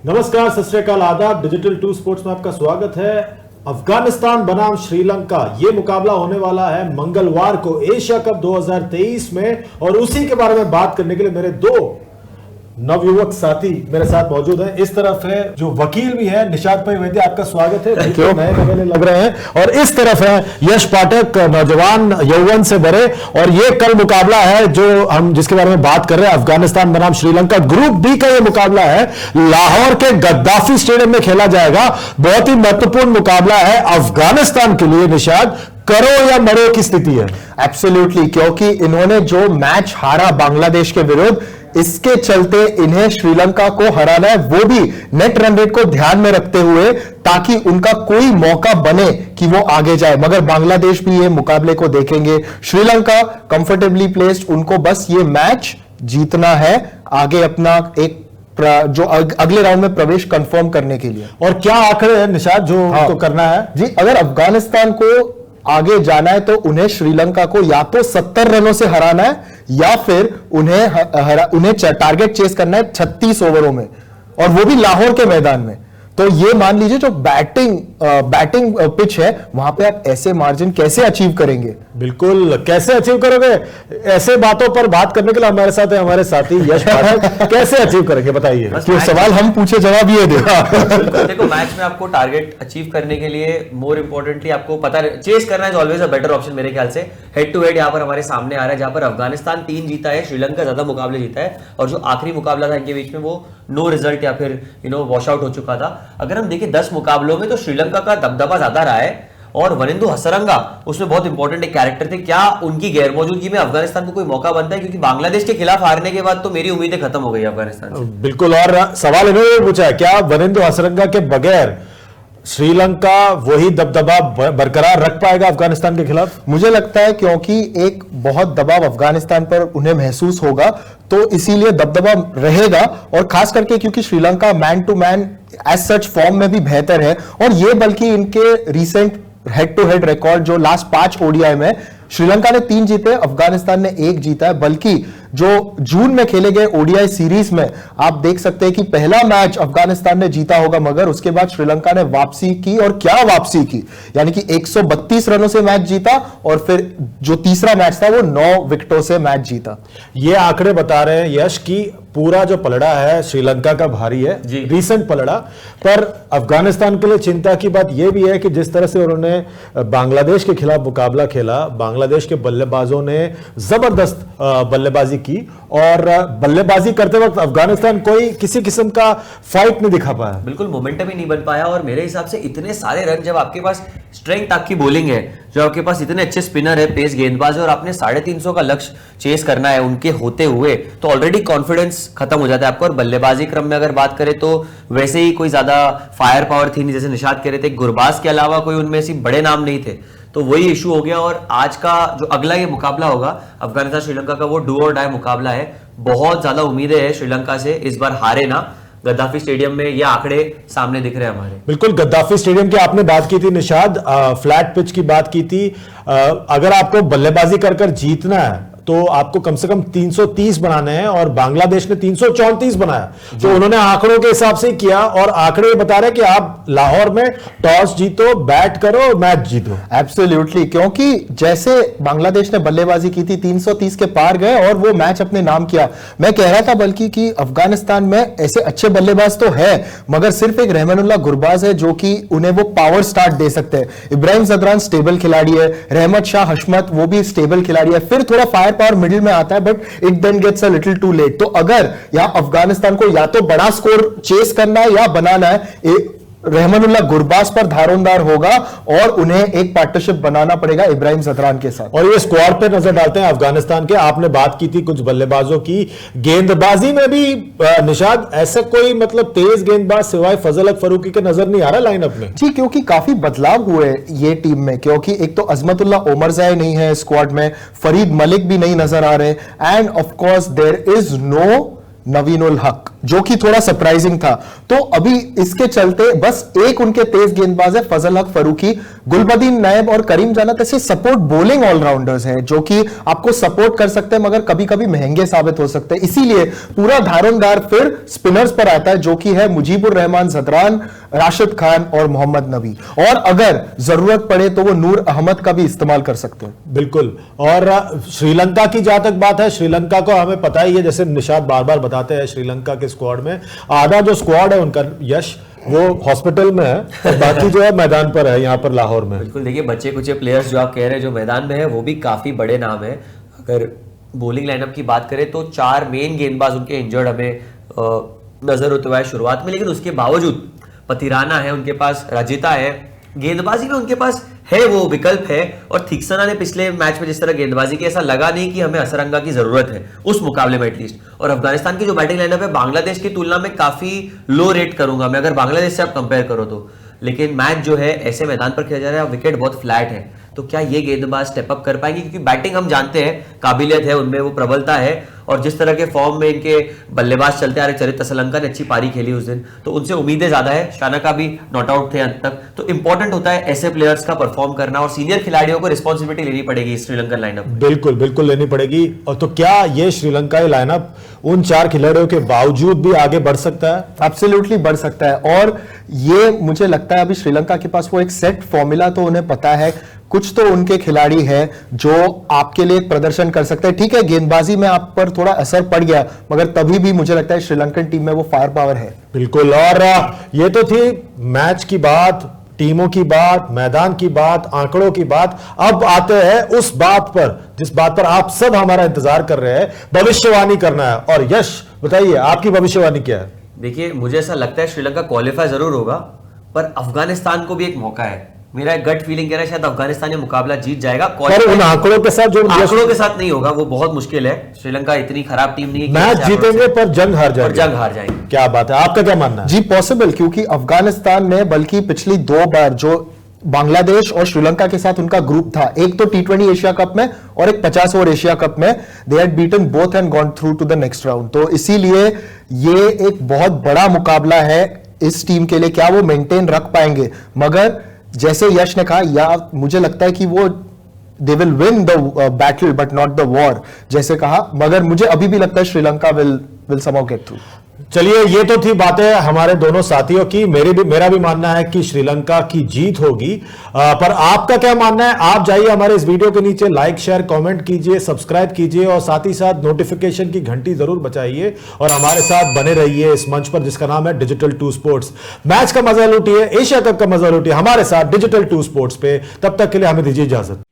नमस्कार, सत श्री अकाल, आदाब। डिजिटल 2 स्पोर्ट्स में आपका स्वागत है। अफगानिस्तान बनाम श्रीलंका, ये मुकाबला होने वाला है मंगलवार को एशिया कप 2023 में, और उसी के बारे में बात करने के लिए मेरे दो नवयुवक साथी मेरे साथ मौजूद हैं। इस तरफ है जो वकील भी है निशाद भाई वैद्य, आपका स्वागत है। नए नवेले लग रहे हैं। और इस तरफ है यश पाठक, नौजवान यौवन से भरे, और ये कल मुकाबला है जो हम जिसके बारे में बात कर रहे हैं, अफगानिस्तान बनाम श्रीलंका। ग्रुप बी का ये मुकाबला है, लाहौर के गद्दाफी स्टेडियम में खेला जाएगा। बहुत ही महत्वपूर्ण मुकाबला है अफगानिस्तान के लिए। निशाद, करो या मरो की स्थिति है। एब्सोल्युटली, क्योंकि इन्होंने जो मैच हारा बांग्लादेश के विरुद्ध, इसके चलते इन्हें श्रीलंका को हराना है, वो भी नेट रन रेट को ध्यान में रखते हुए, ताकि उनका कोई मौका बने कि वो आगे जाए। मगर बांग्लादेश भी ये मुकाबले को देखेंगे। श्रीलंका कंफर्टेबली प्लेस्ड, उनको बस ये मैच जीतना है आगे अपना एक जो अगले राउंड में प्रवेश कंफर्म करने के लिए। और क्या आंकड़े हैं निशाद जो तो करना है जी? अगर अफगानिस्तान को आगे जाना है तो उन्हें श्रीलंका को या तो 70 रनों से हराना है, या फिर उन्हें टारगेट चेस करना है 36 ओवरों में, और वो भी लाहौर के मैदान में। तो ये मान लीजिए जो बैटिंग पिच है, वहां पे आप ऐसे मार्जिन कैसे अचीव करेंगे? बिल्कुल, कैसे अचीव करोगे? ऐसे बातों पर बात करने के लिए हमारे साथ है हमारे साथी यश पाठक। कैसे अचीव करेंगे बताइए। तो सवाल हम पूछे, जवाब ये दे। देखो, मैच में आपको टारगेट अचीव करने के लिए मोर इंपोर्टेंटली आपको पता चेस करना है, ऑलवेज अ बेटर ऑप्शन मेरे ख्याल से। हेड टू हेड यहाँ पर हमारे सामने आ रहा है, जहां पर अफगानिस्तान 3 जीता है, श्रीलंका ज्यादा मुकाबले जीता है, और जो आखिरी मुकाबला था इनके बीच में वो नो रिजल्ट या फिर वॉश आउट हो चुका था। अगर हम देखें 10 मुकाबलों में तो श्रीलंका का दबदबा ज्यादा रहा है, और वनिंदु हसरंगा उसमें बहुत इंपॉर्टेंट एक कैरेक्टर थे। क्या उनकी गैर मौजूदगी में अफगानिस्तान को कोई मौका बनता है? क्योंकि बांग्लादेश के खिलाफ हारने के बाद तो मेरी उम्मीदें खत्म हो गई अफगानिस्तान से। बिल्कुल, और सवाल इन्होंने पूछा है, क्या वनिंदु हसरंगा के बगैर श्रीलंका वही दबदबा बरकरार रख पाएगा अफगानिस्तान के खिलाफ? मुझे लगता है क्योंकि एक बहुत दबाव अफगानिस्तान पर उन्हें महसूस होगा, तो इसीलिए दबदबा रहेगा। और खास करके क्योंकि Sri Lanka man to man as such form में भी बेहतर है, और ये बल्कि इनके recent head to head record जो लास्ट 5 ओडीआई में श्रीलंका ने 3 जीते, अफगानिस्तान ने 1 जीता है। बल्कि जो जून में खेले गए ओडीआई सीरीज में आप देख सकते हैं कि पहला मैच अफगानिस्तान ने जीता होगा, मगर उसके बाद श्रीलंका ने वापसी की, और क्या वापसी की, यानी कि 132 रनों से मैच जीता, और फिर जो तीसरा मैच था वो 9 विकेटों से मैच जीता। ये आंकड़े बता रहे हैं यश की पूरा जो पलड़ा है श्रीलंका का भारी है, रीसेंट पलड़ा। पर अफगानिस्तान के लिए चिंता की बात यह भी है कि जिस तरह से उन्होंने बांग्लादेश के खिलाफ मुकाबला खेला, बांग्लादेश के बल्लेबाजों ने जबरदस्त बल्लेबाजी की, और बल्लेबाजी करते वक्त अफगानिस्तान कोई किसी किस्म का फाइट नहीं दिखा पाया। बिल्कुल मोमेंटम ही नहीं बन पाया। और मेरे हिसाब से इतने सारे रन, जब आपके पास स्ट्रेंथ आपकी बॉलिंग है, जो आपके पास इतने अच्छे स्पिनर है, पेस गेंदबाज है, और आपने 350 का लक्ष्य चेस करना है उनके होते हुए, तो ऑलरेडी कॉन्फिडेंस खत्म हो जाता है आपको। और बल्लेबाजी क्रम में अगर बात करें तो वैसे ही कोई ज्यादा फायर पावर थी नहीं, जैसे निशाद कह रहे थे, गुरबाज के अलावा कोई उनमें ऐसे बड़े नाम नहीं थे, तो वही इशू हो गया। और आज का जो अगला ये मुकाबला होगा अफगानिस्तान श्रीलंका का, वो डू और डाई मुकाबला है। बहुत ज्यादा उम्मीदें है श्रीलंका से, इस बार हारे ना। गद्दाफी स्टेडियम में ये आंकड़े सामने दिख रहे हैं हमारे। बिल्कुल, गद्दाफी स्टेडियम की आपने बात की थी निशाद, फ्लैट पिच की बात की थी। अगर आपको बल्लेबाजी कर जीतना है तो आपको कम से कम 330 बनाने हैं, और बांग्लादेश ने 334 बनाया। तो उन्होंने आंकड़ों के हिसाब से किया, और आंकड़े बता रहे हैं कि आप लाहौर में टॉस जीतो, बैट करो, मैच जीतो। एब्सोल्युटली, क्योंकि जैसे बांग्लादेश ने बल्लेबाजी की थी, 330 के पार गए और वो मैच अपने नाम किया। मैं कह रहा था बल्कि कि अफगानिस्तान में ऐसे अच्छे बल्लेबाज तो है, मगर सिर्फ एक रहमानुल्लाह गुरबाज है जो कि उन्हें वो पावर स्टार्ट दे सकते हैं। इब्राहिम जदरान स्टेबल खिलाड़ी है, रहमत शाह हशमत वो भी स्टेबल खिलाड़ी है, फिर थोड़ा फायर पावर मिडिल में आता है, but it then gets a little too late. तो अगर यहां अफगानिस्तान को या तो बड़ा स्कोर चेस करना है या बनाना है, रहमानुल्लाह गुरबाज पर धारोदार होगा, और उन्हें एक पार्टनरशिप बनाना पड़ेगा इब्राहिम जदरान के साथ। और ये स्क्वाड पे नजर डालते हैं अफगानिस्तान के। आपने बात की थी कुछ बल्लेबाजों की, गेंदबाजी में भी निशाद ऐसा कोई मतलब तेज गेंदबाज सिवाय फजल हक फरूकी के नजर नहीं आ रहा लाइनअप में। जी, क्योंकि काफी बदलाव हुए ये टीम में, क्योंकि एक तो अजमतुल्लाह ओमरजाई नहीं है स्क्वाड में, फरीद मलिक भी नहीं नजर आ रहे, and of course there is no Naveen ul Haq. जो कि थोड़ा सरप्राइजिंग था। तो अभी इसके चलते बस एक उनके तेज गेंदबाज है फजल हक फरूकी, गुलबदीन नायब और करीम जन्नत ऐसे सपोर्ट बॉलिंग ऑलराउंडर्स हैं जो कि आपको सपोर्ट कर सकते हैं मगर कभी कभी महंगे साबित हो सकते हैं। इसीलिए पूरा धारोदार फिर स्पिनर्स पर आता है जो कि है मुजीबुर रहमान जदरान, राशिद खान और मोहम्मद नबी, और अगर जरूरत पड़े तो वो नूर अहमद का भी इस्तेमाल कर सकते हैं। बिल्कुल। और श्रीलंका की जहां तक बात है, श्रीलंका को हमें पता ही है, जैसे निशाद बार बार बताते हैं, श्रीलंका के स्क्वाड में आधा जो स्क्वाड है उनका, यश, वो हॉस्पिटल में है और बाकी जो है मैदान पर है, यहाँ पर लाहौर में। बिल्कुल, देखिए बच्चे कुछ प्लेयर्स जो आप कह रहे हैं जो मैदान में है वो भी काफी बड़े नाम है। अगर बॉलिंग लाइनअप की बात करें तो 4 मेन गेंदबाज उनके इंजर्ड हमें नजर होते हुआ है शुरुआत में, लेकिन उसके बावजूद पतिराना है उनके पास, रजिता है, गेंदबाजी में उनके पास है वो विकल्प है। और थिक्सना ने पिछले मैच में जिस तरह गेंदबाजी की, ऐसा लगा नहीं कि हमें असरंगा की जरूरत है उस मुकाबले में एटलीस्ट। और अफगानिस्तान की जो बैटिंग लाइनअप है बांग्लादेश की तुलना में काफी लो रेट करूंगा मैं, अगर बांग्लादेश से आप कंपेयर करो तो। लेकिन मैच जो है ऐसे मैदान पर खेला जा रहा है, विकेट बहुत फ्लैट है, तो क्या ये गेंदबाज स्टेप अप कर पाएंगे? क्योंकि बैटिंग हम जानते हैं काबिलियत है उनमें, वो प्रबलता है, और जिस तरह के फॉर्म में इनके बल्लेबाज चलते आ रहे, चरित असलंका ने अच्छी पारी खेली उस दिन, तो उनसे उम्मीदें ज्यादा है। शाना का भी नॉट आउट थे अंत तक, तो इंपॉर्टेंट होता है ऐसे प्लेयर्स का परफॉर्म करना, और सीनियर खिलाड़ियों को रिस्पॉन्सिबिलिटी लेनी पड़ेगी श्रीलंकन लाइनअप। बिल्कुल बिल्कुल लेनी पड़ेगी। और तो क्या ये श्रीलंकाई लाइनअप उन 4 खिलाड़ियों के बावजूद भी आगे बढ़ सकता है? एब्सोल्युटली बढ़ सकता है, और ये मुझे लगता है अभी श्रीलंका के पास वो एक सेट फॉर्मूला तो उन्हें पता है, कुछ तो उनके खिलाड़ी हैं जो आपके लिए प्रदर्शन कर सकते हैं। ठीक है, गेंदबाजी में आप पर थोड़ा असर पड़ गया, मगर तभी भी मुझे लगता है श्रीलंकन टीम में वो फायर पावर है। बिल्कुल। और ये तो थी मैच की बात, टीमों की बात, मैदान की बात, आंकड़ों की बात। अब आते हैं उस बात पर जिस बात पर आप सब हमारा इंतजार कर रहे हैं, भविष्यवाणी करना है। और यश, बताइए आपकी भविष्यवाणी क्या है? देखिए, मुझे ऐसा लगता है श्रीलंका क्वालिफाई जरूर होगा, पर अफगानिस्तान को भी एक मौका है। मेरा एक गट फीलिंग कह रहा है शायद अफगानिस्तान ये मुकाबला जीत जाएगा। पर उन आंकड़ों के साथ जो आंकड़ों के साथ नहीं होगा, वो बहुत मुश्किल है। श्रीलंका इतनी खराब टीम नहीं है। मैच जीतेंगे पर जंग हार जाएंगे। जंग हार जाएंगे। क्या बात है, आपका क्या मानना है? जी पॉसिबल, क्योंकि अफगानिस्तान ने बल्कि पिछली 2 बार जो बांग्लादेश और श्रीलंका के साथ उनका ग्रुप था, एक तो T20 एशिया कप में और एक 50 ओवर एशिया कप में, they had beaten both and gone through to the next round. तो इसीलिए ये एक बहुत बड़ा मुकाबला है इस टीम के लिए, क्या वो मेंटेन रख पाएंगे? मगर जैसे यश ने कहा, या मुझे लगता है कि वो they will win the battle but not the war, जैसे कहा, मगर मुझे अभी भी लगता है Sri Lanka will somehow get through. चलिए, ये तो थी बातें हमारे दोनों साथियों की। मेरा भी मानना है कि श्रीलंका की जीत होगी, पर आपका क्या मानना है? आप जाइए हमारे इस वीडियो के नीचे, लाइक शेयर कमेंट कीजिए, सब्सक्राइब कीजिए, और साथ ही साथ नोटिफिकेशन की घंटी जरूर बजाइए, और हमारे साथ बने रहिए इस मंच पर जिसका नाम है डिजिटल 2 स्पोर्ट्स। मैच का मजा लूटिए, एशिया कप का मजा लूटिए हमारे साथ डिजिटल 2 स्पोर्ट्स पे। तब तक के लिए हमें दीजिए इजाजत।